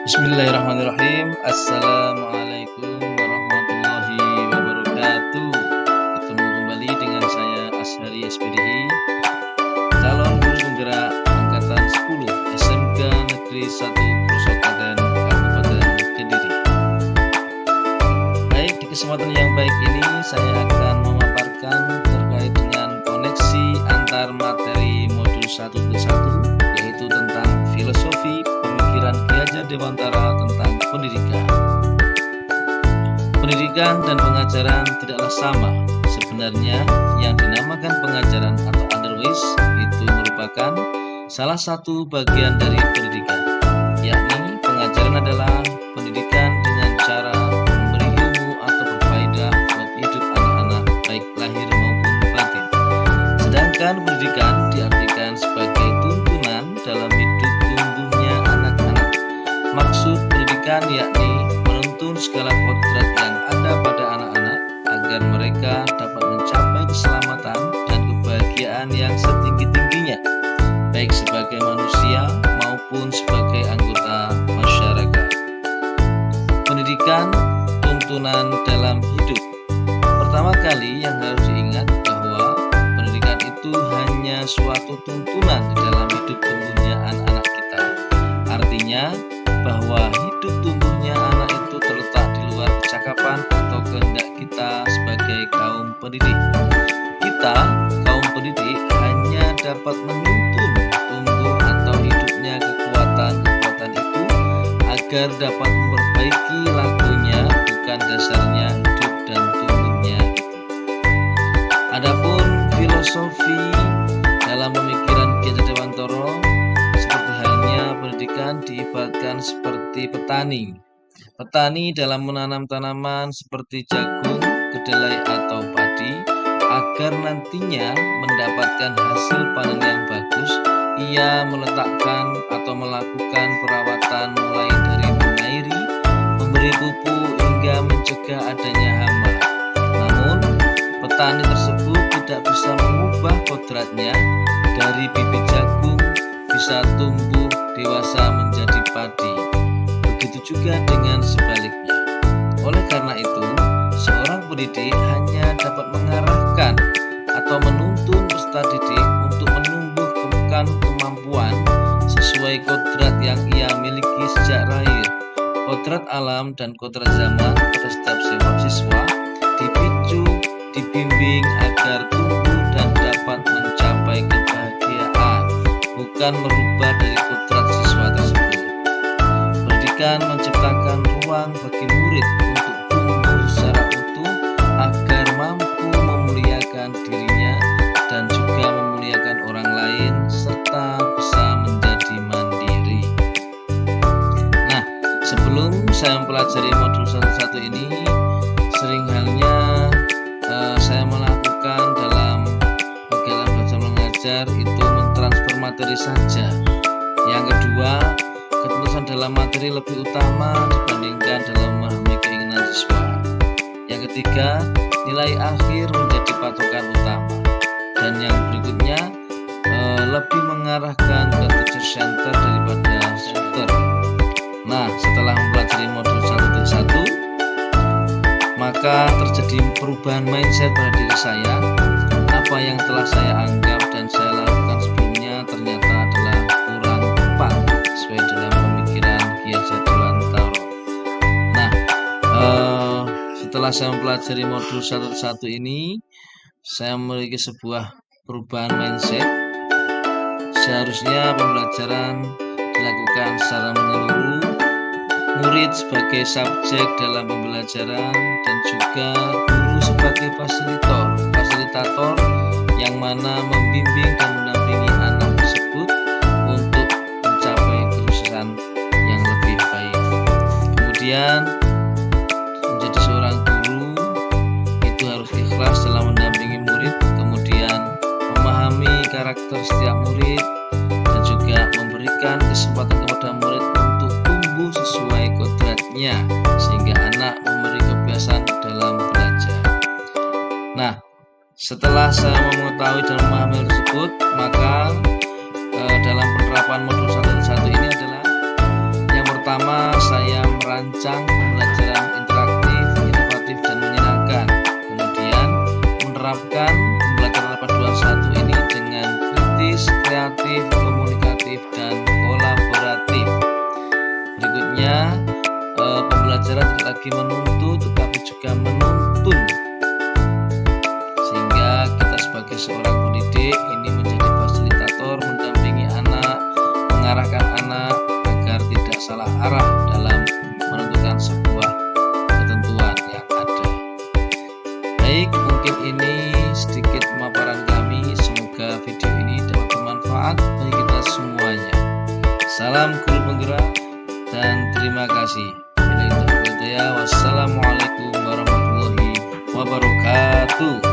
Bismillahirrahmanirrahim. Assalamualaikum warahmatullahi wabarakatuh. Ketemu kembali dengan saya Ashari SPDI, calon guru penggerak angkatan 10 SMK Negeri 1 Prosokaden Kabupaten Kediri. Baik, di kesempatan yang baik ini saya akan memaparkan terkait dengan koneksi antar materi modul 1 ke 1, yaitu tentang filosofi pemikiran Ki Hajar Dewantara tentang pendidikan. Pendidikan dan pengajaran tidaklah sama. Sebenarnya yang dinamakan pengajaran atau otherwise itu merupakan salah satu bagian dari pendidikan, yakni pengajaran adalah pendidikan dengan cara memberi ilmu atau berfaedah buat hidup anak-anak baik lahir maupun batin. Sedangkan pendidikan diartikan sebagai tuntunan dalam hidup tumbuhnya anak-anak. Maksud pendidikan yakni menuntun segala kodrat yang ada pada anak-anak agar mereka dapat mencapai keselamatan dan kebahagiaan yang setinggi-tingginya, baik sebagai manusia maupun sebagai anggota masyarakat. Pendidikan tuntunan dalam hidup. Pertama kali yang harus diingat bahwa pendidikan itu hanya suatu tuntunan di dalam hidup tumbuhnya anak-anak kita. Artinya bahwa hidup tumbuhnya anak itu terletak di luar kecakapan atau kehendak kita sebagai kaum pendidik. Kita, kaum pendidik, hanya dapat menuntun tumbuh atau hidupnya kekuatan-kekuatan itu agar dapat memperbaiki lakunya, bukan dasarnya hidup dan tumbuhnya itu. Adapun filosofi dalam pemikiran Ki Hajar Dewantara, seperti halnya pendidikan diibaratkan seperti petani. Petani dalam menanam tanaman seperti jagung, kedelai atau padi, agar nantinya mendapatkan hasil panen yang bagus, ia meletakkan atau melakukan perawatan mulai dari mengairi, memberi pupuk hingga mencegah adanya hama. Namun, petani tersebut tidak bisa mengubah kodratnya dari bibit jagung bisa tumbuh dewasa menjadi padi. Begitu juga dengan sebaliknya. Oleh karena itu, seorang pendidik hanya dapat mengarahkan atau menuntun peserta didik untuk menumbuhkan kemampuan sesuai kodrat yang ia miliki sejak lahir. Kodrat alam dan kodrat zaman pada setiap siswa dipicu, dibimbing agar tumbuh dan dapat mencapai kebahagiaan, bukan merubah dari kodrat siswa tersebut. Pendidikan menciptakan ruang bagi murid untuk tumbuh secara utuh agar mampu memuliakan dirinya dan juga memuliakan orang lain serta bisa menjadi mandiri. Nah, sebelum saya mempelajari modul 1 ini, sering halnya saya melakukan dalam kegiatan belajar mengajar itu mentransfer materi saja. Yang kedua, ketentuan dalam materi lebih utama dibandingkan dalam memahami keinginan siswa. Yang ketiga, nilai akhir menjadi patokan utama. Dan yang berikutnya, lebih mengarahkan ke teacher center daripada shooter. Nah, setelah mempelajari modul 1 maka terjadi perubahan mindset pada diri saya. Apa yang telah saya anggap dan saya lakukan sebelumnya ternyata adalah kurang tepat sesuai dalam pemikiran Ki Hajar Dewantara. Nah, setelah saya mempelajari modul 1 ini, saya memiliki sebuah perubahan mindset. Seharusnya pembelajaran dilakukan secara menyeluruh, murid sebagai subjek dalam pembelajaran dan juga guru sebagai fasilitator yang mana membimbing dan mendampingi anak tersebut untuk mencapai kesuksesan yang lebih baik. Kemudian menjadi seorang guru itu harus ikhlas dalam mendampingi murid, kemudian memahami karakter setiap murid dan juga memberikan kesempatan kepada murid untuk tumbuh sesuai kodratnya sehingga anak memberi kebiasaan dalam belajar. Nah, setelah saya mengetahui dan memahami hal tersebut, maka dalam penerapan modul 1 ini adalah yang pertama, interaktif, dan kolaboratif. Berikutnya, pembelajaran tidak lagi menuntut tetapi juga menuntun, sehingga kita sebagai seorang pendidik ini menjadi fasilitator, mendampingi anak, mengarahkan anak agar tidak salah arah dalam menentukan sebuah ketentuan yang ada. Baik, mungkin ini sedikit pemaparan kami. Semoga video ini dapat bermanfaat bagi kita semuanya. Salam guru penggerak dan terima kasih. Wassalamualaikum warahmatullahi wabarakatuh.